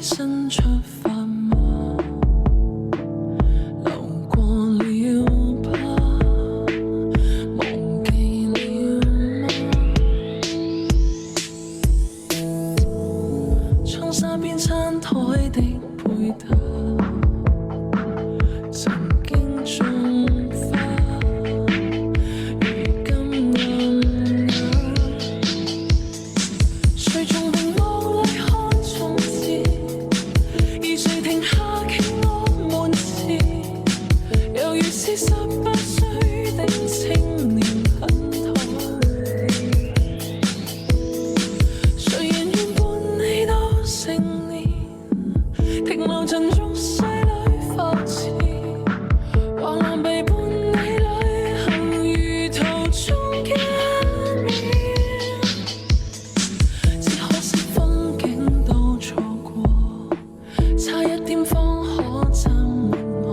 新出發嗎？流過了吧？忘記了嗎？窗紗邊餐台的配搭，曾經種花，如今暗啞。誰從屏幕裏看從前？誰停下傾我們時，猶如是18歲的青年很妥。誰人願伴你到成年，停留塵俗世裏浮沉，橫欄背叛你旅行，如途中見面。只可惜風景都錯過，差一點方可讚美我，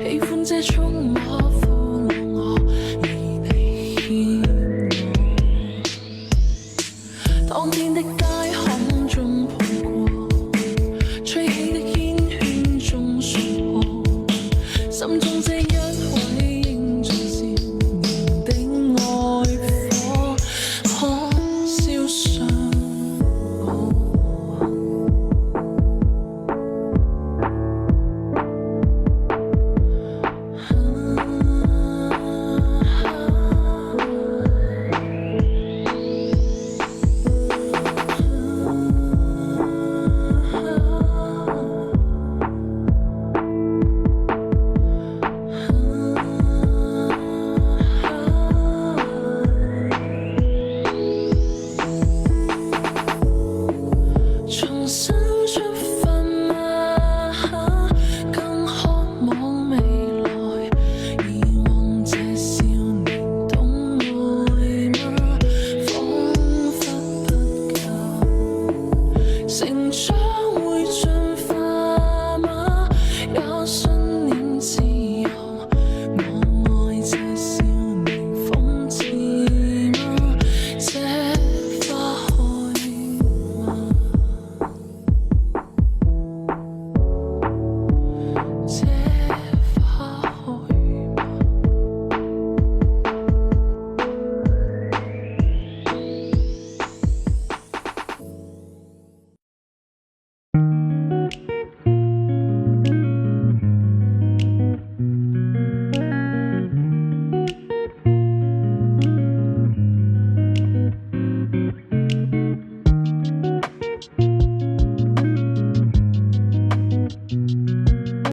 喜歡這觸摸俘虜我，而你欠我當天的